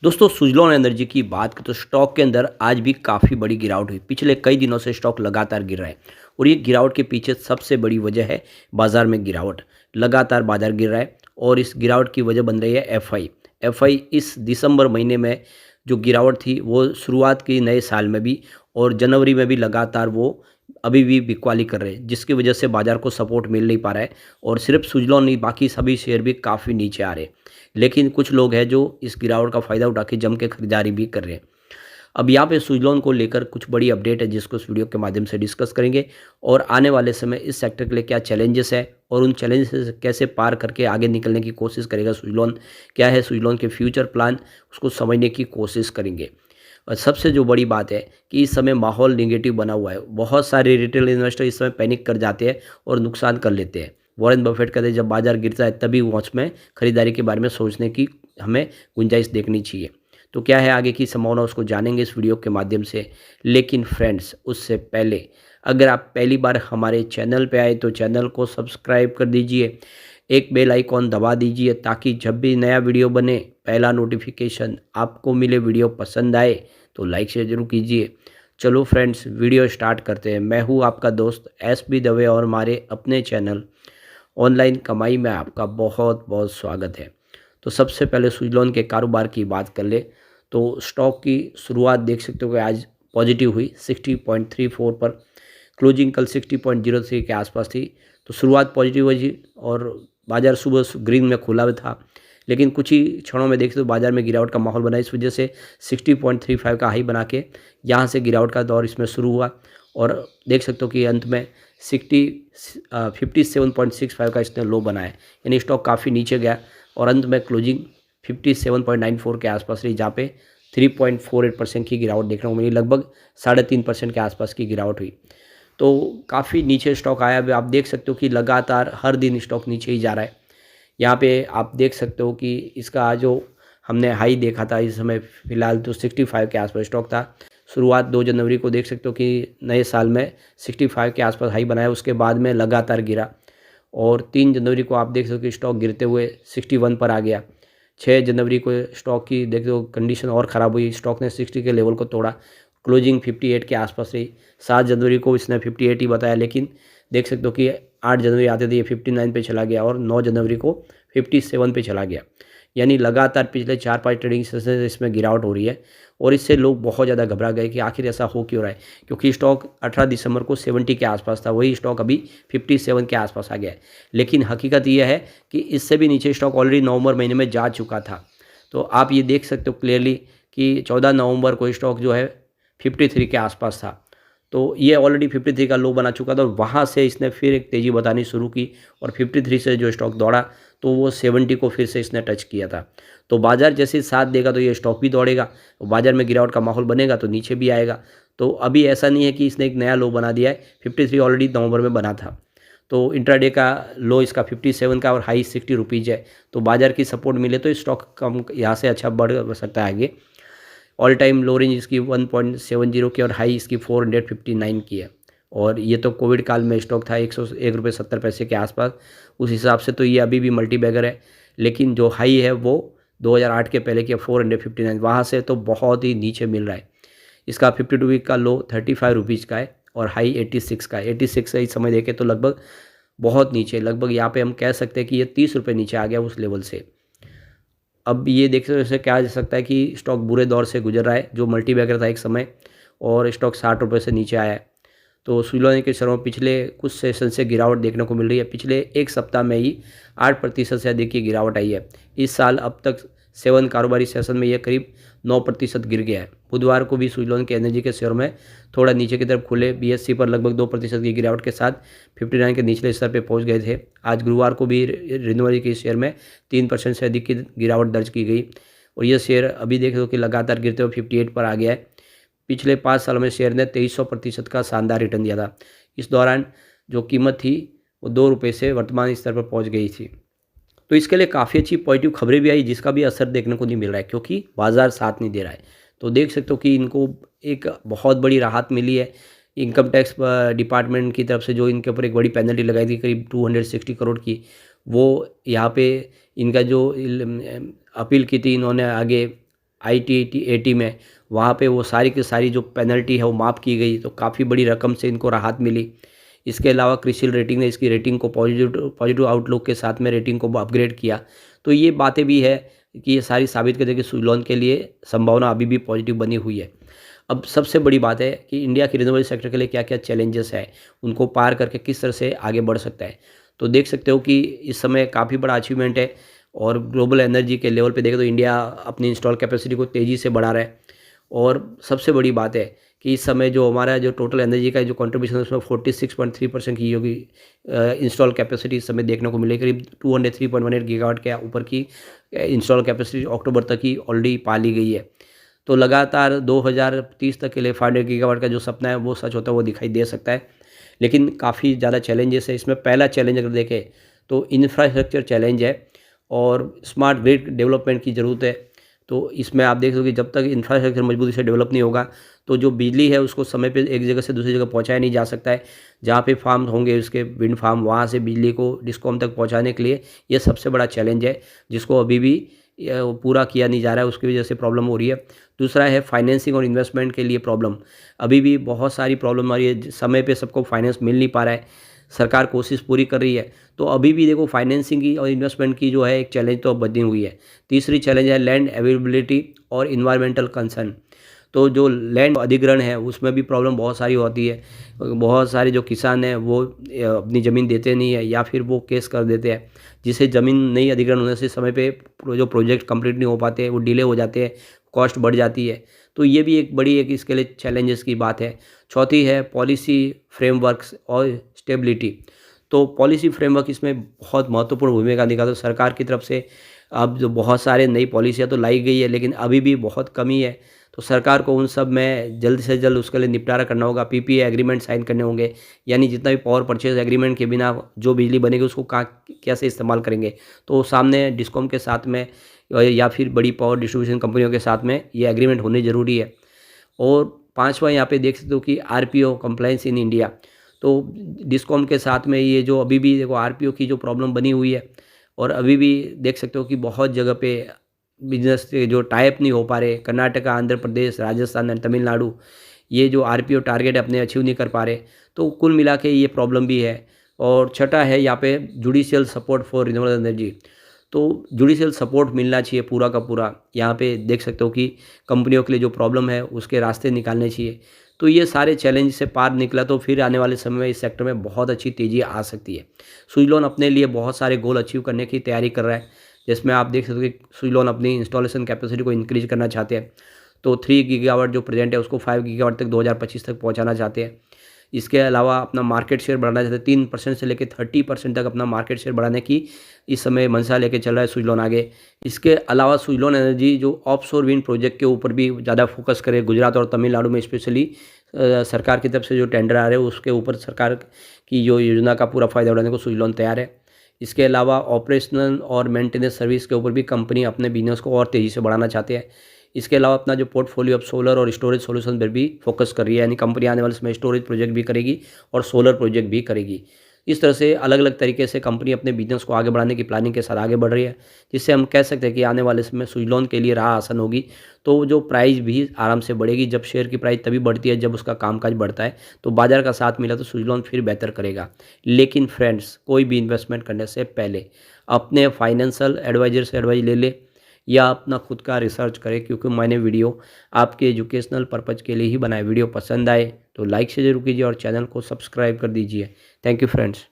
दोस्तों सुज़लॉन एनर्जी की बात करें तो स्टॉक के अंदर आज भी काफ़ी बड़ी गिरावट हुई। पिछले कई दिनों से स्टॉक लगातार गिर रहा है और ये गिरावट के पीछे सबसे बड़ी वजह है बाज़ार में गिरावट। लगातार बाज़ार गिर रहा है और इस गिरावट की वजह बन रही है एफआई। एफआई इस दिसंबर महीने में जो गिरावट थी वो शुरुआत की नए साल में भी और जनवरी में भी लगातार वो अभी भी बिकवाली कर रहे हैं, जिसकी वजह से बाज़ार को सपोर्ट मिल नहीं पा रहा है और सिर्फ सुज़लॉन नहीं बाकी सभी शेयर भी काफ़ी नीचे आ रहे हैं। लेकिन कुछ लोग हैं जो इस गिरावट का फ़ायदा उठा के जम के खरीदारी भी कर रहे हैं। अब यहाँ पे सुज़लॉन को लेकर कुछ बड़ी अपडेट है जिसको इस वीडियो के माध्यम से डिस्कस करेंगे और आने वाले समय इस सेक्टर के लिए क्या चैलेंजेस है और उन चैलेंजेस से कैसे पार करके आगे निकलने की कोशिश करेगा सुज़लॉन, क्या है सुज़लॉन के फ्यूचर प्लान, उसको समझने की कोशिश करेंगे। और सबसे जो बड़ी बात है कि इस समय माहौल नेगेटिव बना हुआ है। बहुत सारे रिटेल इन्वेस्टर इस समय पैनिक कर जाते हैं और नुकसान कर लेते हैं। वॉरेन बफेट कहते हैं जब बाज़ार गिरता है तभी वॉच में खरीदारी के बारे में सोचने की हमें गुंजाइश देखनी चाहिए। तो क्या है आगे की संभावना उसको जानेंगे इस वीडियो के माध्यम से। लेकिन फ्रेंड्स उससे पहले अगर आप पहली बार हमारे चैनल पे आए तो चैनल को सब्सक्राइब कर दीजिए, एक बेल आइकॉन दबा दीजिए ताकि जब भी नया वीडियो बने पहला नोटिफिकेशन आपको मिले। वीडियो पसंद आए तो लाइक शेयर जरूर कीजिए। चलो फ्रेंड्स वीडियो स्टार्ट करते हैं। मैं हूँ आपका दोस्त एसबी दवे और हमारे अपने चैनल ऑनलाइन कमाई में आपका बहुत बहुत स्वागत है। तो सबसे पहले सुज़लॉन के कारोबार की बात कर ले तो स्टॉक की शुरुआत देख सकते हो कि आज पॉजिटिव हुई 60.34 पर। क्लोजिंग कल 60.03 के आसपास थी। तो शुरुआत पॉजिटिव हुई और बाज़ार सुबह ग्रीन में खुला हुआ था। लेकिन कुछ ही क्षणों में देखते तो बाज़ार में गिरावट का माहौल बना, इस वजह से 60.35 का हाई बना के यहाँ से गिरावट का दौर इसमें शुरू हुआ और देख सकते हो कि अंत में 57.65 का इसने लो बनाया, यानी स्टॉक काफ़ी नीचे गया और अंत में क्लोजिंग 57.94 के आसपास रही, जहाँ पे 3.48% की गिरावट देखने को मिली। लगभग 3.5% के आसपास की गिरावट हुई। तो काफ़ी नीचे स्टॉक आया। अब आप देख सकते हो कि लगातार हर दिन स्टॉक नीचे ही जा रहा है। यहाँ पे आप देख सकते हो कि इसका जो हमने हाई देखा था इस समय फ़िलहाल तो 65 के आसपास स्टॉक था। शुरुआत 2 जनवरी को देख सकते हो कि नए साल में 65 के आसपास हाई बनाया, उसके बाद में लगातार गिरा और 3 जनवरी को आप देख सकते हो कि स्टॉक गिरते हुए 61 पर आ गया। 6 जनवरी को स्टॉक की देखते हो कंडीशन और ख़राब हुई, स्टॉक ने 60 के लेवल को तोड़ा, क्लोजिंग 58 के आसपास रही। 7 जनवरी को इसने 58 ही बताया, लेकिन देख सकते हो कि 8 जनवरी आते थे ये 59 पे चला गया और 9 जनवरी को 57 पे चला गया। यानी लगातार पिछले 4-5 ट्रेडिंग सेशन से इसमें गिरावट हो रही है और इससे लोग बहुत ज़्यादा घबरा गए कि आखिर ऐसा हो क्यों रहा है, क्योंकि स्टॉक 18 दिसंबर को 70 के आसपास था, वही स्टॉक अभी 57 के आसपास आ गया है। लेकिन हकीकत यह है कि इससे भी नीचे स्टॉक ऑलरेडी नवंबर महीने में जा चुका था। तो आप ये देख सकते हो क्लियरली कि 14 नवंबर को स्टॉक जो है 53 के आसपास था। तो ये ऑलरेडी 53 का लो बना चुका था और वहाँ से इसने फिर एक तेज़ी बतानी शुरू की और 53 से जो स्टॉक दौड़ा तो वो 70 को फिर से इसने टच किया था। तो बाज़ार जैसे साथ देगा तो ये स्टॉक भी दौड़ेगा, बाज़ार में गिरावट का माहौल बनेगा तो नीचे भी आएगा। तो अभी ऐसा नहीं है कि इसने एक नया लो बना दिया है, 53 ऑलरेडी नवंबर में बना था। तो इंट्राडे का लो इसका 57 का और हाई 60 रुपीज़ है। तो बाज़ार की सपोर्ट मिले तो स्टॉक कम यहाँ से अच्छा बढ़ सकता है आगे। ऑल टाइम लो रेंज इसकी 1.70 की और हाई इसकी 459 की है और ये तो कोविड काल में स्टॉक था 101 रुपये 70 पैसे के आसपास। उस हिसाब से तो ये अभी भी मल्टी बैगर है, लेकिन जो हाई है वो 2008 के पहले की 459, वहाँ से तो बहुत ही नीचे मिल रहा है। इसका 52 वीक का लो 35 रुपीज़ का है और हाई 86 का है। 86 से इस समय देखें तो लगभग बहुत नीचे, लगभग यहाँ पे हम कह सकते हैं कि ये 30 रुपये नीचे आ गया उस लेवल से। अब ये देख सकते से क्या जा सकता है कि स्टॉक बुरे दौर से गुजर रहा है, जो मल्टी बैगर था एक समय और स्टॉक 60 रुपये से नीचे आया है। तो सुज़लॉन के शेयरों में पिछले कुछ सेशन से गिरावट देखने को मिल रही है। पिछले एक सप्ताह में ही 8% से अधिक की गिरावट आई है। इस साल अब तक 7 कारोबारी सेशन में यह करीब 9% गिर गया है। बुधवार को भी सुज़लॉन के एनर्जी के शेयर में थोड़ा नीचे की तरफ खुले, बीएससी पर लगभग 2% की गिरावट के साथ 59 के निचले स्तर पर पहुंच गए थे। आज गुरुवार को भी रिन्यूएबल के शेयर में 3% से अधिक की गिरावट दर्ज की गई और यह शेयर अभी देख लो कि लगातार गिरते हुए 58 पर आ गया है। पिछले 5 सालों में शेयर ने 2300% का शानदार रिटर्न दिया था। इस दौरान जो कीमत थी वो 2 रुपये से वर्तमान स्तर पर पहुंच गई थी। तो इसके लिए काफ़ी अच्छी पॉजिटिव खबरें भी आई, जिसका भी असर देखने को नहीं मिल रहा है क्योंकि बाज़ार साथ नहीं दे रहा है। तो देख सकते हो कि इनको एक बहुत बड़ी राहत मिली है इनकम टैक्स डिपार्टमेंट की तरफ से, जो इनके ऊपर एक बड़ी पेनल्टी लगाई थी करीब 260 करोड़ की। वो यहाँ पे इनका जो अपील की थी इन्होंने आगे ITAT में, वहाँ पे वो सारी की सारी जो पेनल्टी है वो माफ़ की गई, तो काफ़ी बड़ी रकम से इनको राहत मिली। इसके अलावा क्रिसिल रेटिंग ने इसकी रेटिंग को पॉजिटिव आउटलुक के साथ में रेटिंग को अपग्रेड किया। तो ये बातें भी है कि ये सारी साबित करते हैं कि सुज़लॉन के लिए संभावना अभी भी पॉजिटिव बनी हुई है। अब सबसे बड़ी बात है कि इंडिया के रिन्यूएबल सेक्टर के लिए क्या-क्या चैलेंजेस हैं, उनको पार करके किस तरह से आगे बढ़ सकता है। तो देख सकते हो कि इस समय काफ़ी बड़ा अचीवमेंट है और ग्लोबल एनर्जी के लेवल पे देखें तो इंडिया अपनी इंस्टॉल कैपेसिटी को तेज़ी से बढ़ा रहा है। और सबसे बड़ी बात है कि इस समय जो हमारा जो टोटल एनर्जी का जो कंट्रीब्यूशन है उसमें 46.3% की होगी इंस्टॉल कैपेसिटी इस समय देखने को मिलेगी। करीब 203.18 गीगावाट के ऊपर की इंस्टॉल कैपेसिटी अक्टूबर तक ही ऑलरेडी पा ली गई है। तो लगातार 2030 तक के लिए 500 गीगावाट का जो सपना है वो सच होता है, वो दिखाई दे सकता है। लेकिन काफ़ी ज़्यादा चैलेंजेस है इसमें। पहला चैलेंज अगर देखें तो इंफ्रास्ट्रक्चर चैलेंज है और स्मार्ट ग्रिड डेवलपमेंट की ज़रूरत है। तो इसमें आप देख सकते हो कि जब तक इंफ्रास्ट्रक्चर मजबूती से डेवलप नहीं होगा तो जो बिजली है उसको समय पे एक जगह से दूसरी जगह पहुंचाया नहीं जा सकता है। जहाँ पे फार्म होंगे उसके विंड फार्म, वहाँ से बिजली को डिस्कॉम तक पहुंचाने के लिए ये सबसे बड़ा चैलेंज है, जिसको अभी भी पूरा किया नहीं जा रहा है, उसकी वजह से प्रॉब्लम हो रही है। दूसरा है फाइनेंसिंग और इन्वेस्टमेंट के लिए प्रॉब्लम। अभी भी बहुत सारी प्रॉब्लम आ रही है, समय पे सबको फाइनेंस मिल नहीं पा रहा है। सरकार कोशिश पूरी कर रही है, तो अभी भी देखो फाइनेंसिंग की और इन्वेस्टमेंट की जो है एक चैलेंज तो अब बनी हुई है। तीसरी चैलेंज है लैंड अवेलेबिलिटी और इन्वायरमेंटल कंसर्न। तो जो लैंड अधिग्रहण है उसमें भी प्रॉब्लम बहुत सारी होती है। बहुत सारे जो किसान हैं वो अपनी ज़मीन देते नहीं है या फिर वो केस कर देते हैं, जिससे ज़मीन नहीं अधिग्रहण होने से समय पे जो प्रोजेक्ट कंप्लीट नहीं हो पाते, वो डिले हो जाते हैं, कॉस्ट बढ़ जाती है। तो ये भी एक बड़ी एक इसके लिए चैलेंजेस की बात है। चौथी है पॉलिसी फ्रेमवर्क्स और स्टेबिलिटी। तो पॉलिसी फ्रेमवर्क इसमें बहुत महत्वपूर्ण भूमिका निभाता है। तो सरकार की तरफ से अब जो बहुत सारे नई पॉलिसियाँ तो लाई गई है, लेकिन अभी भी बहुत कमी है। तो सरकार को उन सब में जल्द से जल्द उसके लिए निपटारा करना होगा। PPA एग्रीमेंट साइन करने होंगे, यानी जितना भी पावर परचेज एग्रीमेंट के बिना जो बिजली बनेगी उसको कैसे इस्तेमाल करेंगे। तो सामने डिस्कॉम के साथ में या फिर बड़ी पावर डिस्ट्रीब्यूशन कंपनियों के साथ में ये एग्रीमेंट होने ज़रूरी है। और पाँचवा यहाँ पे देख सकते हो कि RPO कंप्लायंस इन इंडिया। तो डिस्कॉम के साथ में ये जो अभी भी देखो RPO की जो प्रॉब्लम बनी हुई है, और अभी भी देख सकते हो कि बहुत जगह पे बिजनेस से जो टाइप नहीं हो पा रहे। कर्नाटका, आंध्र प्रदेश, राजस्थान एंड तमिलनाडु ये जो RPO टारगेट अपने अचीव नहीं कर पा रहे। तो कुल मिला के ये प्रॉब्लम भी है। और छठा है यहाँ पे judicial support for renewable energy. तो जुडिशियल सपोर्ट मिलना चाहिए पूरा का पूरा। यहाँ पे देख सकते हो कि कंपनियों के लिए जो प्रॉब्लम है उसके रास्ते निकालने चाहिए। तो ये सारे चैलेंज से पार निकला तो फिर आने वाले समय में इस सेक्टर में बहुत अच्छी तेज़ी आ सकती है। सुज़लॉन अपने लिए बहुत सारे गोल अचीव करने की तैयारी कर रहा है, जिसमें आप देख सकते हो कि सुज़लॉन अपनी इंस्टॉलेशन कैपेसिटी को इंक्रीज करना चाहते हैं। तो 3 गीगावाट जो प्रेजेंट है उसको 5 गीगावाट तक 2025 तक पहुँचाना चाहते हैं। इसके अलावा अपना मार्केट शेयर बढ़ाना चाहते हैं। 3% से लेकर 30% तक अपना मार्केट शेयर बढ़ाने की इस समय मंशा लेके चल रहा है सुज़लॉन आगे। इसके अलावा सुज़लॉन एनर्जी जो ऑफशोर विंड प्रोजेक्ट के ऊपर भी ज़्यादा फोकस करे। गुजरात और तमिलनाडु में स्पेशली सरकार की तरफ से जो टेंडर आ रहे हैं उसके ऊपर सरकार की जो योजना का पूरा फ़ायदा उठाने को सुज़लॉन तैयार है। इसके अलावा ऑपरेशनल और मेंटेनेंस सर्विस के ऊपर भी कंपनी अपने बिजनेस को और तेज़ी से बढ़ाना चाहते हैं। इसके अलावा अपना जो पोर्टफोलियो अब सोलर और स्टोरेज सॉल्यूशन पर भी फोकस कर रही है, यानी कंपनी आने वाले समय स्टोरेज प्रोजेक्ट भी करेगी और सोलर प्रोजेक्ट भी करेगी। इस तरह से अलग अलग तरीके से कंपनी अपने बिजनेस को आगे बढ़ाने की प्लानिंग के साथ आगे बढ़ रही है, जिससे हम कह सकते हैं कि आने वाले समय सुज़लॉन के लिए राह आसान होगी। तो जो प्राइस भी आराम से बढ़ेगी। जब शेयर की प्राइस तभी बढ़ती है जब उसका कामकाज बढ़ता है। तो बाजार का साथ मिला तो सुज़लॉन फिर बेहतर करेगा। लेकिन फ्रेंड्स, कोई भी इन्वेस्टमेंट करने से पहले अपने फाइनेंशियल एडवाइजर से एडवाइस ले ले या अपना खुद का रिसर्च करें, क्योंकि मैंने वीडियो आपके एजुकेशनल पर्पज़ के लिए ही बनाया। वीडियो पसंद आए तो लाइक से ज़रूर कीजिए और चैनल को सब्सक्राइब कर दीजिए। Thank you friends.